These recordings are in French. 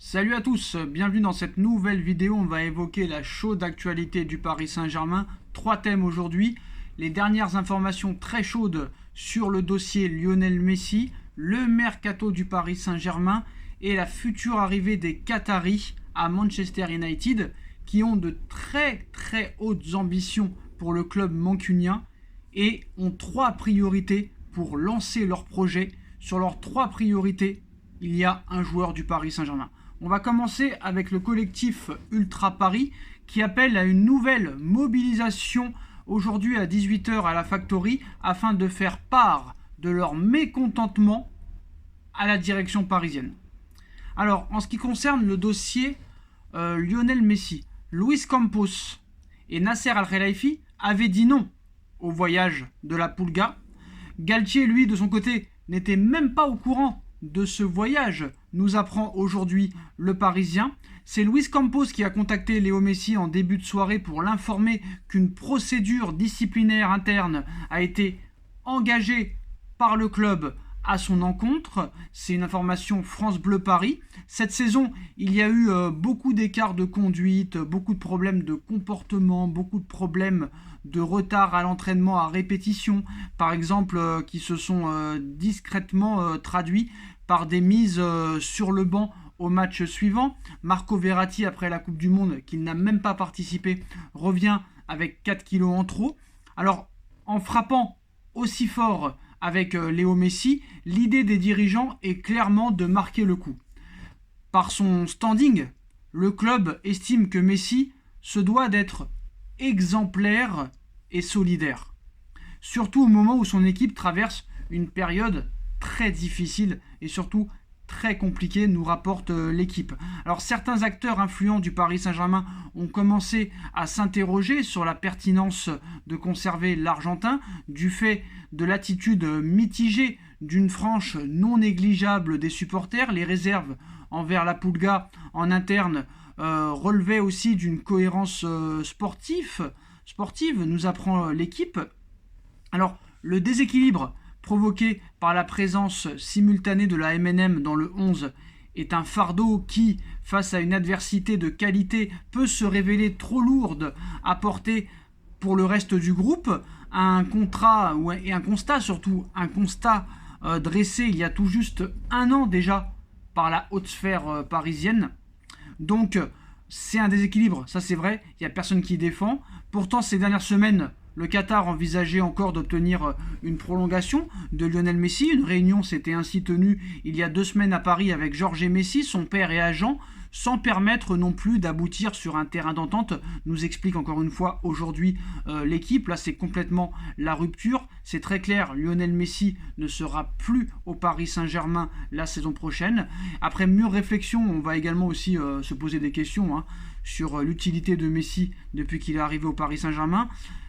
Salut à tous, bienvenue dans cette nouvelle vidéo. On va évoquer la chaude actualité du Paris Saint-Germain. Trois thèmes aujourd'hui. Les dernières informations très chaudes sur le dossier Lionel Messi, le mercato du Paris Saint-Germain et la future arrivée des Qataris à Manchester United qui ont de très très hautes ambitions pour le club mancunien et ont trois priorités pour lancer leur projet. Sur leurs trois priorités, il y a un joueur du Paris Saint-Germain. On va commencer avec le collectif Ultra Paris qui appelle à une nouvelle mobilisation aujourd'hui à 18 h à la Factory afin de faire part de leur mécontentement à la direction parisienne. Alors, en ce qui concerne le dossier Lionel Messi, Luis Campos et Nasser Al-Khelaifi avaient dit non au voyage de la Pulga. Galtier, lui, de son côté, n'était même pas au courant de ce voyage, nous apprend aujourd'hui le Parisien. C'est Luis Campos qui a contacté Léo Messi en début de soirée pour l'informer qu'une procédure disciplinaire interne a été engagée par le club à son encontre. C'est une information France Bleu Paris. Cette saison, il y a eu beaucoup d'écarts de conduite, beaucoup de problèmes de comportement, beaucoup de problèmes de retard à l'entraînement à répétition, par exemple, qui se sont discrètement traduits par des mises sur le banc au match suivant. Marco Verratti, après la Coupe du Monde, qui n'a même pas participé, revient avec 4 kilos en trop. Alors, en frappant aussi fort avec Léo Messi, l'idée des dirigeants est clairement de marquer le coup. Par son standing, le club estime que Messi se doit d'être exemplaire et solidaire. Surtout au moment où son équipe traverse une période très difficile et surtout très compliquée, nous rapporte l'équipe. Alors certains acteurs influents du Paris Saint-Germain ont commencé à s'interroger sur la pertinence de conserver l'Argentin du fait de l'attitude mitigée d'une frange non négligeable des supporters. Les réserves envers la Pulga en interne relevaient aussi d'une cohérence sportive, nous apprend l'équipe. Alors le déséquilibre provoqué par la présence simultanée de la MNM dans le 11 est un fardeau qui, face à une adversité de qualité, peut se révéler trop lourde à porter pour le reste du groupe. Un constat dressé il y a tout juste un an déjà par la haute sphère parisienne. Donc c'est un déséquilibre, ça c'est vrai, il n'y a personne qui défend. Pourtant ces dernières semaines, le Qatar envisageait encore d'obtenir une prolongation de Lionel Messi. Une réunion s'était ainsi tenue il y a 2 semaines à Paris avec Jorge Messi, son père et agent, sans permettre non plus d'aboutir sur un terrain d'entente, nous explique encore une fois aujourd'hui l'équipe. Là c'est complètement la rupture, c'est très clair, Lionel Messi ne sera plus au Paris Saint-Germain la saison prochaine. Après mûre réflexion, on va également aussi se poser des questions sur l'utilité de Messi depuis qu'il est arrivé au Paris Saint-Germain.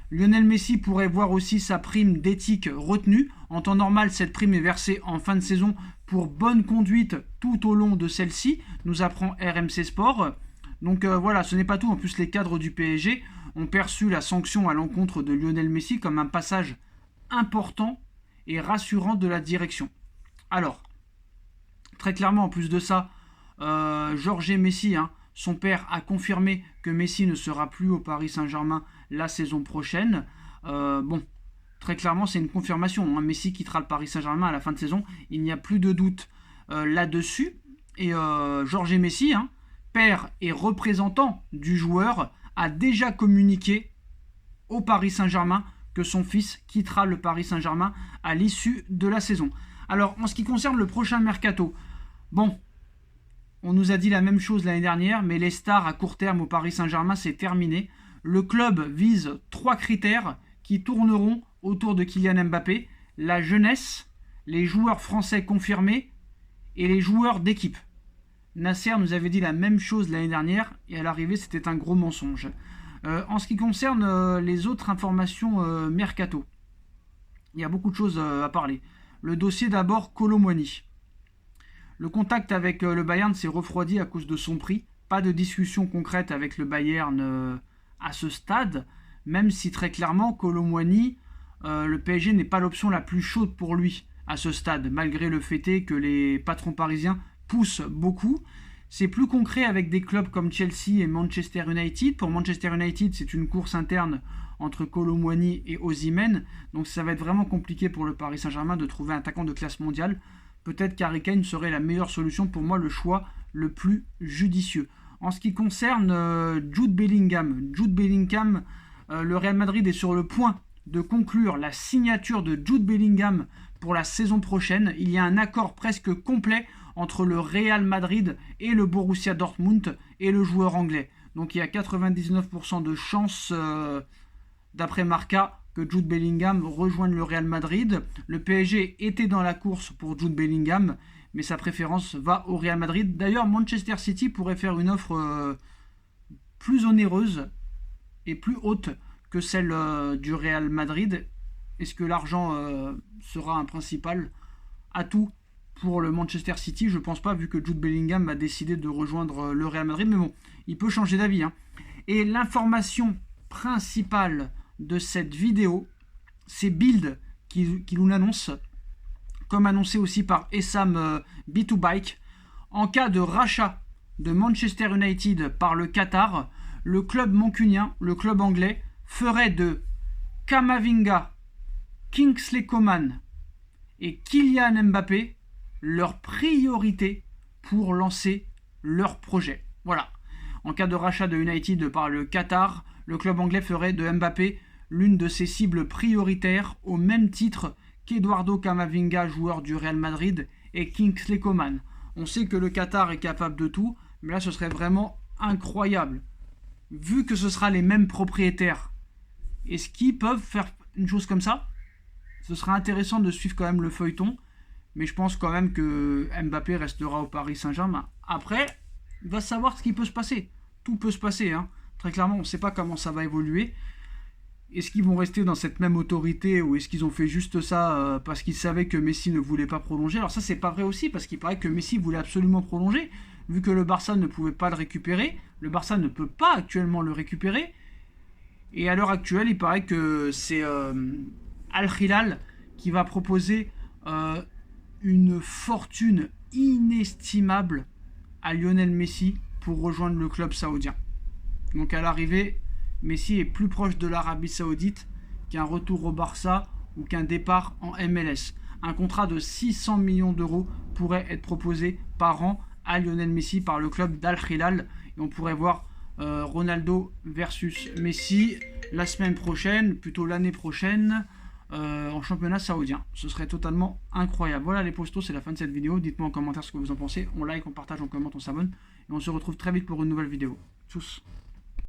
Lionel Messi pourrait voir aussi sa prime d'éthique retenue. En temps normal, cette prime est versée en fin de saison pour bonne conduite tout au long de celle-ci, nous apprend RMC Sport. Donc voilà, ce n'est pas tout. En plus, les cadres du PSG ont perçu la sanction à l'encontre de Lionel Messi comme un passage important et rassurant de la direction. Alors, très clairement, en plus de ça, Jorge Messi, son père, a confirmé que Messi ne sera plus au Paris Saint-Germain la saison prochaine. Très clairement, c'est une confirmation. Messi quittera le Paris Saint-Germain à la fin de saison. Il n'y a plus de doute là-dessus. Et Jorge Messi, père et représentant du joueur, a déjà communiqué au Paris Saint-Germain que son fils quittera le Paris Saint-Germain à l'issue de la saison. Alors, en ce qui concerne le prochain mercato, on nous a dit la même chose l'année dernière, mais les stars à court terme au Paris Saint-Germain, c'est terminé. Le club vise 3 critères qui tourneront autour de Kylian Mbappé: la jeunesse, les joueurs français confirmés et les joueurs d'équipe. Nasser nous avait dit la même chose l'année dernière et à l'arrivée c'était un gros mensonge. En ce qui concerne les autres informations mercato, il y a beaucoup de choses à parler. Le dossier d'abord Kolo Muani. Le contact avec le Bayern s'est refroidi à cause de son prix. Pas de discussion concrète avec le Bayern à ce stade, même si très clairement Kolo Muani, le PSG n'est pas l'option la plus chaude pour lui à ce stade, malgré le fait que les patrons parisiens poussent beaucoup. C'est plus concret avec des clubs comme Chelsea et Manchester United. Pour Manchester United, c'est une course interne entre Kolo Muani et Osimhen. Donc ça va être vraiment compliqué pour le Paris Saint-Germain de trouver un attaquant de classe mondiale. Peut-être qu'Harry Kane serait la meilleure solution, pour moi le choix le plus judicieux. En ce qui concerne Jude Bellingham, le Real Madrid est sur le point de conclure la signature de Jude Bellingham pour la saison prochaine. Il y a un accord presque complet entre le Real Madrid et le Borussia Dortmund et le joueur anglais. Donc il y a 99% de chances, d'après Marca, que Jude Bellingham rejoigne le Real Madrid. Le PSG était dans la course pour Jude Bellingham, mais sa préférence va au Real Madrid. D'ailleurs, Manchester City pourrait faire une offre plus onéreuse et plus haute que celle du Real Madrid. Est-ce que l'argent sera un principal atout pour le Manchester City? Je pense pas, vu que Jude Bellingham a décidé de rejoindre le Real Madrid, mais bon, il peut changer d'avis. Et l'information principale de cette vidéo, c'est Bild qui nous l'annonce, comme annoncé aussi par Essam B2Bike. En cas de rachat de Manchester United par le Qatar, le club mancunien, le club anglais, ferait de Camavinga, Kingsley Coman et Kylian Mbappé leur priorité pour lancer leur projet. Voilà. En cas de rachat de United par le Qatar, le club anglais ferait de Mbappé l'une de ses cibles prioritaires, au même titre qu'Eduardo Camavinga, joueur du Real Madrid, et Kingsley Coman. On sait que le Qatar est capable de tout, mais là ce serait vraiment incroyable. Vu que ce sera les mêmes propriétaires, est-ce qu'ils peuvent faire une chose comme ça? Ce sera intéressant de suivre quand même le feuilleton, mais je pense quand même que Mbappé restera au Paris Saint-Germain. Après, il va savoir ce qui peut se passer. Tout peut se passer, Très clairement, on ne sait pas comment ça va évoluer. Est-ce qu'ils vont rester dans cette même autorité, ou est-ce qu'ils ont fait juste ça parce qu'ils savaient que Messi ne voulait pas prolonger? Alors ça, c'est pas vrai aussi, parce qu'il paraît que Messi voulait absolument prolonger, vu que le Barça ne pouvait pas le récupérer. Le Barça ne peut pas actuellement le récupérer. Et à l'heure actuelle, il paraît que c'est Al Hilal qui va proposer une fortune inestimable à Lionel Messi pour rejoindre le club saoudien. Donc à l'arrivée, Messi est plus proche de l'Arabie Saoudite qu'un retour au Barça ou qu'un départ en MLS. Un contrat de 600 millions d'euros pourrait être proposé par an à Lionel Messi par le club d'Al Hilal. Et on pourrait voir Ronaldo versus Messi la semaine prochaine, plutôt l'année prochaine, en championnat saoudien. Ce serait totalement incroyable. Voilà les postos, c'est la fin de cette vidéo. Dites-moi en commentaire ce que vous en pensez. On like, on partage, on commente, on s'abonne. Et on se retrouve très vite pour une nouvelle vidéo. Tchuss.